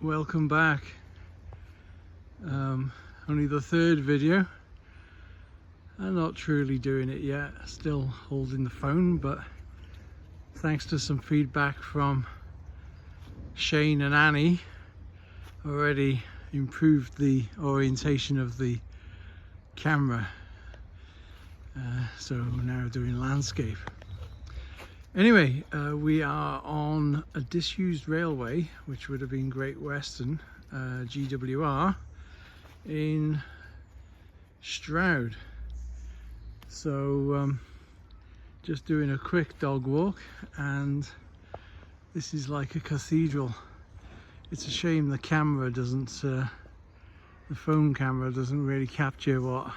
welcome back. Only the third video. I'm not truly doing it yet, still holding the phone, but thanks to some feedback from Shane and Annie, already improved the orientation of the camera, so now doing landscape. Anyway, we are on a disused railway, which would have been Great Western, GWR, in Stroud. So just doing a quick dog walk, and this is like a cathedral. It's a shame the camera doesn't, the phone camera doesn't really capture what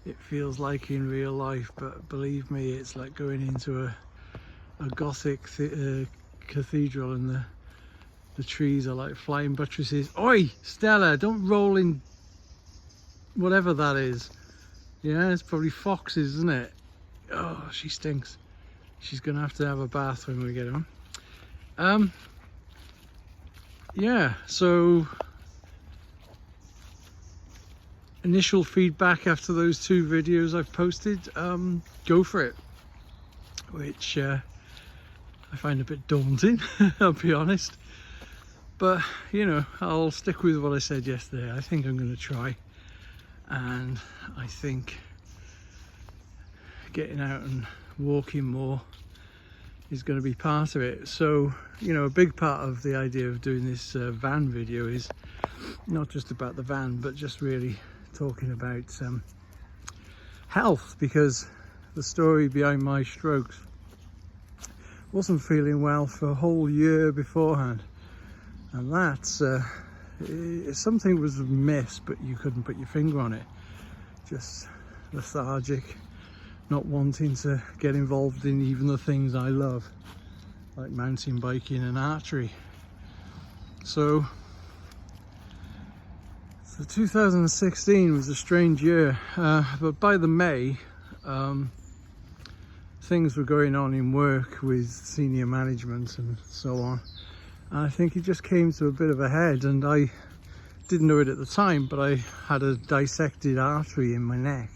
it feels like in real life, but believe me, it's like going into a Gothic cathedral, and the trees are like flying buttresses. Oi, Stella, don't roll in whatever that is. Yeah, it's probably foxes, isn't it? Oh, she stinks. She's gonna have to have a bath when we get home. Yeah, so initial feedback after those two videos I've posted, go for it, which I find a bit daunting, I'll be honest, but you know, I'll stick with what I said yesterday. I think I'm going to try, and I think getting out and walking more is going to be part of it. So, you know, a big part of the idea of doing this van video is not just about the van, but just really talking about health, because the story behind my strokes, wasn't feeling well for a whole year beforehand, and that's something was amiss, but you couldn't put your finger on it. Just lethargic, not wanting to get involved in even the things I love, like mountain biking and archery. So 2016 was a strange year, but by the May, things were going on in work with senior management and so on, and I think it just came to a bit of a head, and I didn't know it at the time, but I had a dissected artery in my neck,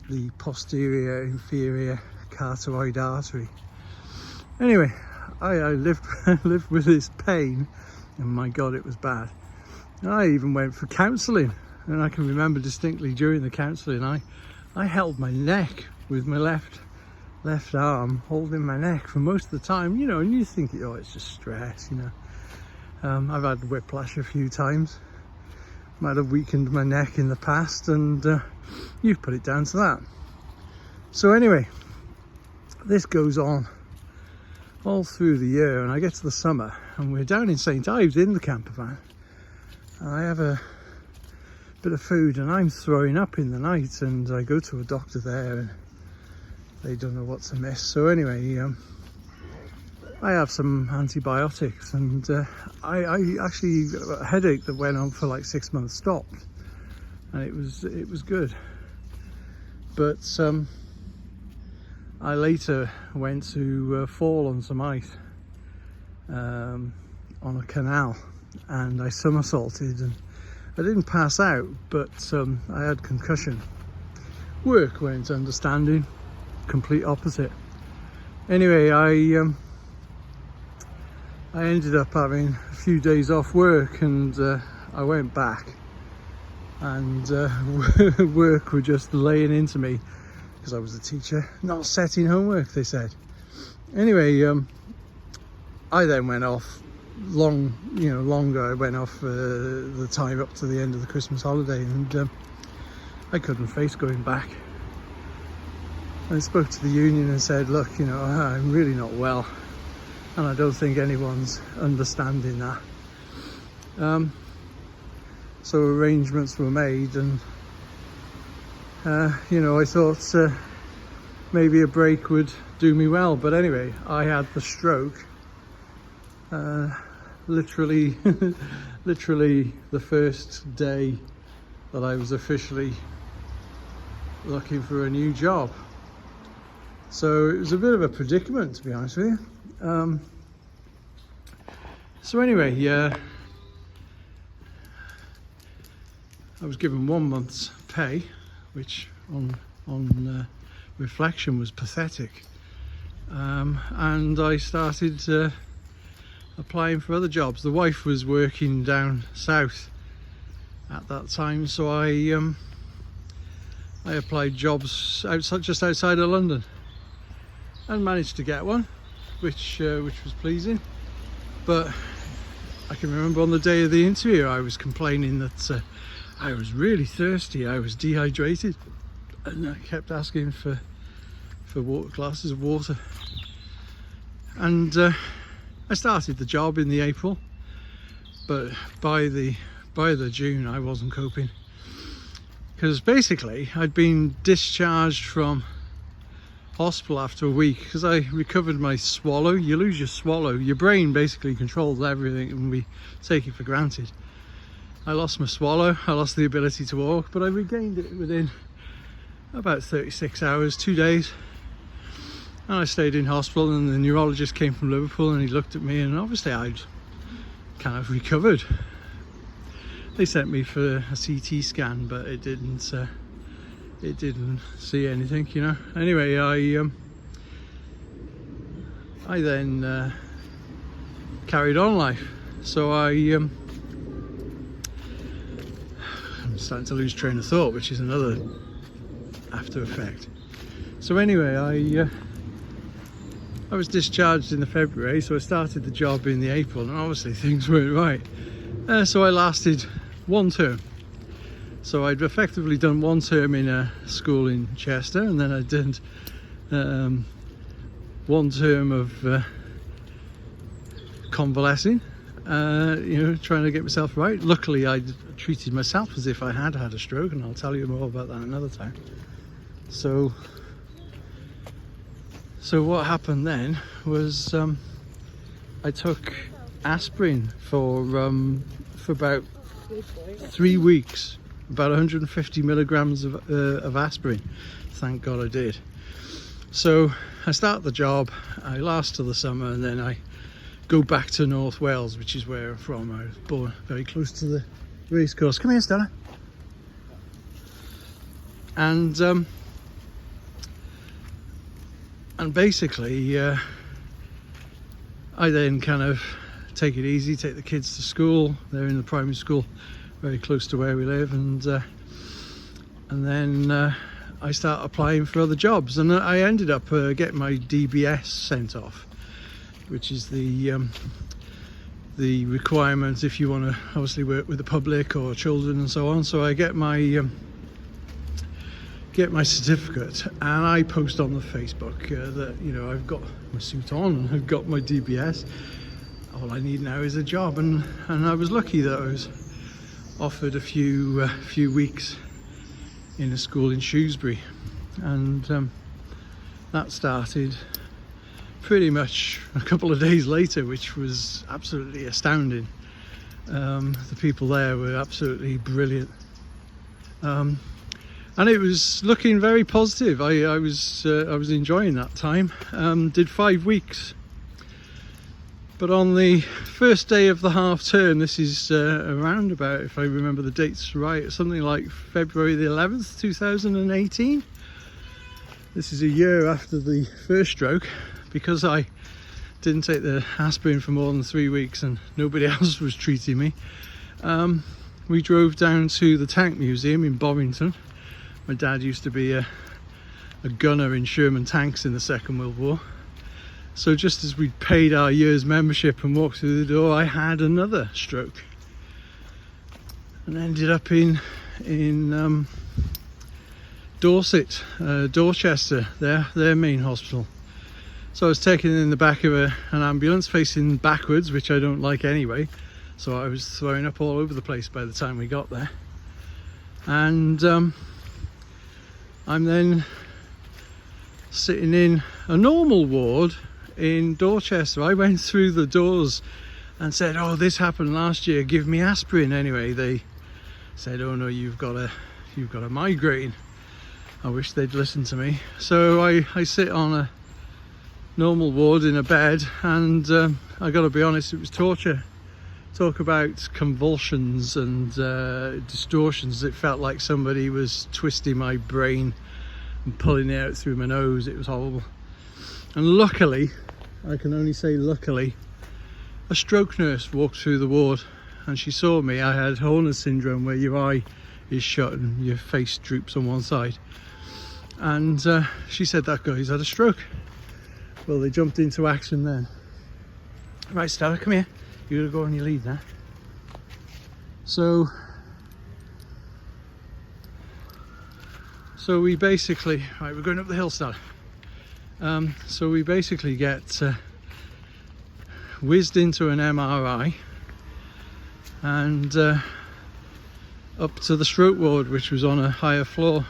the posterior inferior carotid artery. Anyway, I lived with this pain, and my god, it was bad. I even went for counselling, and I can remember distinctly during the counselling I held my neck with my left arm, holding my neck for most of the time, you know, and you think, oh, it's just stress, you know. I've had whiplash a few times, might have weakened my neck in the past, and you put it down to that. So anyway, this goes on all through the year, and I get to the summer, and we're down in St. Ives in the camper van, and I have a bit of food, and I'm throwing up in the night, and I go to a doctor there, and they don't know what's amiss. So anyway, I have some antibiotics, and I actually, a headache that went on for like 6 months stopped, and it was good. But I later went to fall on some ice on a canal, and I somersaulted, and I didn't pass out, but I had concussion. Work went understanding, complete opposite. Anyway, I ended up having a few days off work, and I went back, and work were just laying into me, because I was a teacher, not setting homework, they said. Anyway, I then went off longer. I went off the time up to the end of the Christmas holiday, and I couldn't face going back. I spoke to the union and said, look, you know, I'm really not well, and I don't think anyone's understanding that. So arrangements were made, and you know, I thought maybe a break would do me well. But anyway, I had the stroke literally the first day that I was officially looking for a new job. So it was a bit of a predicament, to be honest with you. So anyway, yeah, I was given 1 month's pay, which on reflection was pathetic. And I started applying for other jobs. The wife was working down south at that time, so I applied jobs just outside of London and managed to get one, which was pleasing. But I can remember on the day of the interview I was complaining that I was really thirsty, I was dehydrated, and I kept asking for glasses of water. And I started the job in the April, but by the June I wasn't coping, because basically I'd been discharged from hospital after a week because I recovered my swallow. You lose your swallow, your brain basically controls everything and we take it for granted. I lost my swallow, I lost the ability to walk, but I regained it within about 36 hours, 2 days. And I stayed in hospital, and the neurologist came from Liverpool and he looked at me, and obviously I'd kind of recovered. They sent me for a CT scan, but it didn't see anything, you know. Anyway, I then carried on life. So I'm starting to lose train of thought, which is another after effect. So anyway, I was discharged in the February, so I started the job in the April, and obviously things weren't right. So I lasted 1 term. So I'd effectively done 1 term in a school in Chester, and then I did 1 term of convalescing, you know, trying to get myself right. Luckily, I treated myself as if I had had a stroke, and I'll tell you more about that another time. So what happened then was I took aspirin for about 3 weeks, about 150 milligrams of aspirin. Thank God I did. So I start the job, I last till the summer, and then I go back to North Wales, which is where I'm from. I was born very close to the racecourse. Come here, Stella. And basically I then kind of take it easy, take the kids to school. They're in the primary school very close to where we live, and then I start applying for other jobs, and I ended up getting my DBS sent off, which is the requirement if you want to obviously work with the public or children and so on. So I get my certificate, and I post on the Facebook that, you know, I've got my suit on and I've got my DBS. All I need now is a job, and I was lucky that I was offered a few weeks in a school in Shrewsbury, and that started pretty much a couple of days later, which was absolutely astounding. The people there were absolutely brilliant, and it was looking very positive. I was enjoying that time. Did 5 weeks. But on the first day of the half term, this is around about, if I remember the dates right, something like February the 11th, 2018. This is a year after the first stroke, because I didn't take the aspirin for more than 3 weeks and nobody else was treating me. We drove down to the Tank Museum in Bovington. My dad used to be a gunner in Sherman tanks in the Second World War. So just as we'd paid our year's membership and walked through the door, I had another stroke and ended up in Dorset, Dorchester, their main hospital. So I was taken in the back of an ambulance facing backwards, which I don't like anyway. So I was throwing up all over the place by the time we got there. And I'm then sitting in a normal ward in Dorchester. I went through the doors and said, "Oh, this happened last year, give me aspirin." Anyway, they said, "Oh no, you've got a migraine." I wish they'd listened to me. So I sit on a normal ward in a bed, and I gotta be honest, it was torture talk about convulsions and distortions. It felt like somebody was twisting my brain and pulling it out through my nose. It was horrible. And luckily, I can only say luckily, a stroke nurse walked through the ward and she saw me. I had Horner syndrome, where your eye is shut and your face droops on one side. And she said, that guy's had a stroke. Well, they jumped into action then. Right, Stella, come here. You gotta go on your lead now. So we basically, right, we're going up the hill, Stella. So we basically get whizzed into an MRI and up to the stroke ward, which was on a higher floor.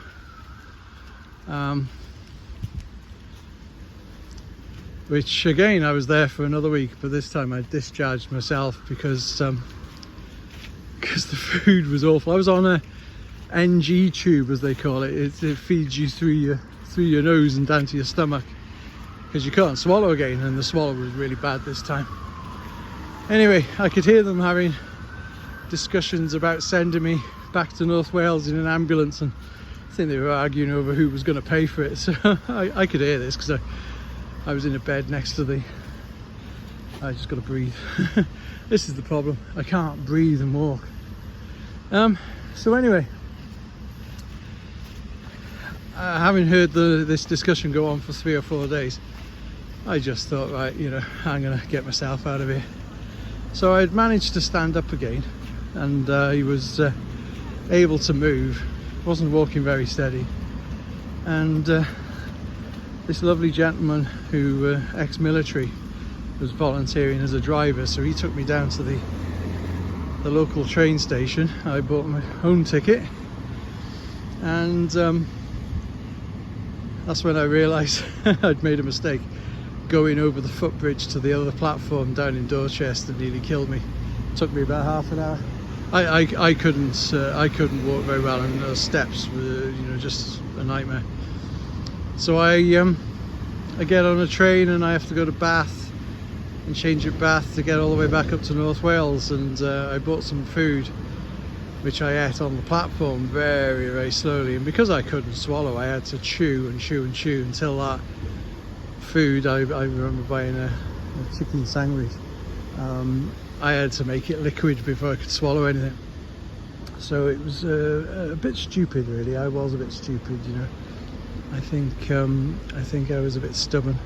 Which again, I was there for another week, but this time I discharged myself because the food was awful. I was on a NG tube, as they call it. It feeds you through your nose and down to your stomach, because you can't swallow again, and the swallow was really bad this time. Anyway, I could hear them having discussions about sending me back to North Wales in an ambulance, and I think they were arguing over who was going to pay for it. So I could hear this because I was in a bed next to I just got to breathe. This is the problem. I can't breathe and walk. So anyway, having heard this discussion go on for 3 or 4 days, I just thought, right, you know, I'm going to get myself out of here. So I'd managed to stand up again, and he was able to move. Wasn't walking very steady, and this lovely gentleman who ex-military was volunteering as a driver, so he took me down to the local train station. I bought my own ticket, and that's when I realised I'd made a mistake. Going over the footbridge to the other platform down in Dorchester nearly killed me. It took me about half an hour. I couldn't walk very well, and the steps were, you know, just a nightmare. So I get on a train and I have to go to Bath and change at Bath to get all the way back up to North Wales, and I bought some food which I ate on the platform very, very slowly, and because I couldn't swallow, I had to chew and chew and chew until that food, I remember buying a chicken sandwich, I had to make it liquid before I could swallow anything. So it was a bit stupid, really. I was a bit stupid, you know. I think I was a bit stubborn,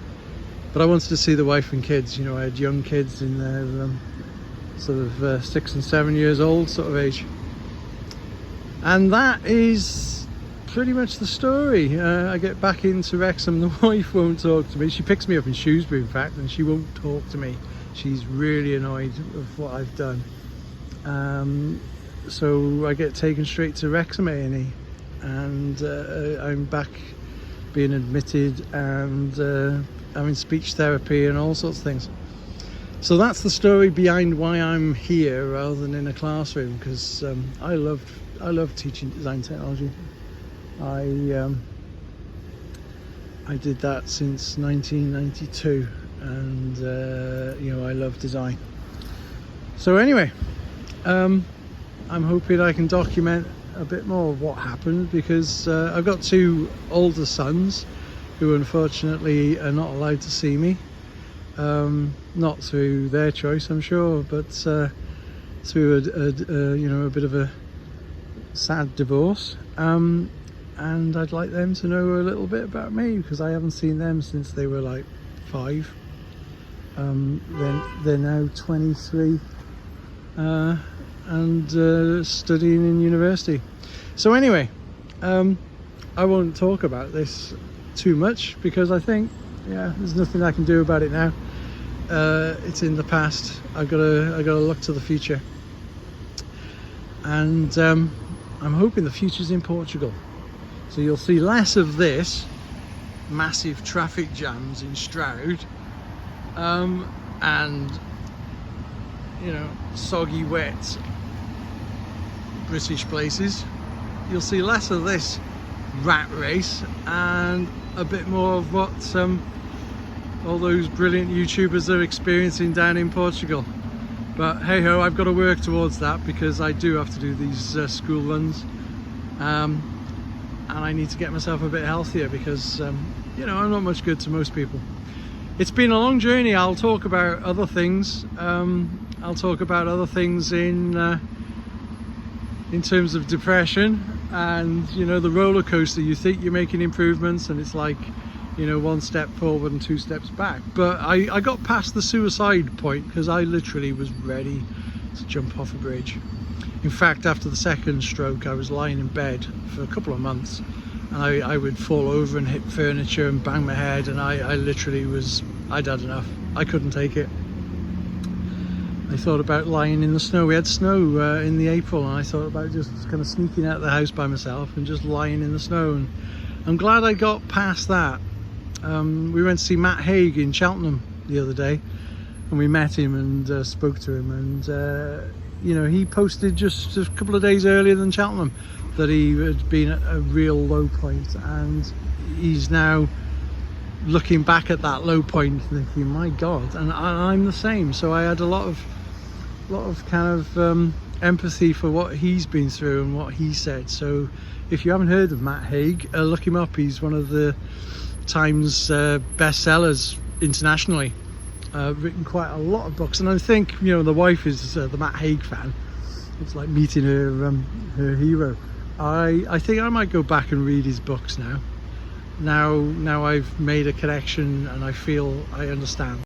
but I wanted to see the wife and kids. You know, I had young kids in their sort of 6 and 7 years old sort of age, and that is pretty much the story. I get back into Wrexham. The wife won't talk to me. She picks me up in Shrewsbury, in fact, and she won't talk to me. She's really annoyed of what I've done. So I get taken straight to Wrexham A&E, and I'm back being admitted, and having speech therapy and all sorts of things. So that's the story behind why I'm here rather than in a classroom, because I love teaching design technology. I did that since 1992, and you know, I love design. So anyway, I'm hoping I can document a bit more of what happened, because I've got 2 older sons who unfortunately are not allowed to see me, not through their choice, I'm sure, but through a you know, a bit of a sad divorce, and I'd like them to know a little bit about me, because I haven't seen them since they were like 5. They're now 23 and studying in university. So anyway, I won't talk about this too much, because I think, yeah, there's nothing I can do about it now. It's in the past. I gotta look to the future, and I'm hoping the future's in Portugal. So you'll see less of this massive traffic jams in Stroud, and, you know, soggy, wet British places. You'll see less of this rat race and a bit more of what all those brilliant YouTubers are experiencing down in Portugal, But hey ho, I've got to work towards that because I do have to do these school runs, and I need to get myself a bit healthier because you know, I'm not much good to most people. It's been a long journey. I'll talk about other things. I'll talk about other things in terms of depression and, you know, the roller coaster. You think you're making improvements and it's like, you know, 1 step forward and 2 steps back. But I got past the suicide point because I literally was ready to jump off a bridge. In fact, after the second stroke, I was lying in bed for a couple of months, and I would fall over and hit furniture and bang my head, and I literally I'd had enough. I couldn't take it. I thought about lying in the snow. We had snow in the April, and I thought about just kind of sneaking out of the house by myself and just lying in the snow. And I'm glad I got past that. We went to see MATT Haig in Cheltenham the other day, and we met him and spoke to him, and you know, he posted just a couple of days earlier than Cheltenham that he had been at a real low point, and he's now looking back at that low point thinking, my God, and I'm the same. So I had a lot of kind of empathy for what he's been through and what he said. So if you haven't heard of MATT Haig, look him up. He's one of the Times bestsellers internationally, written quite a lot of books, and I think, you know, the wife is the MATT Haig fan. It's like meeting her hero. I think I might go back and read his books now I've made a connection and I feel I understand.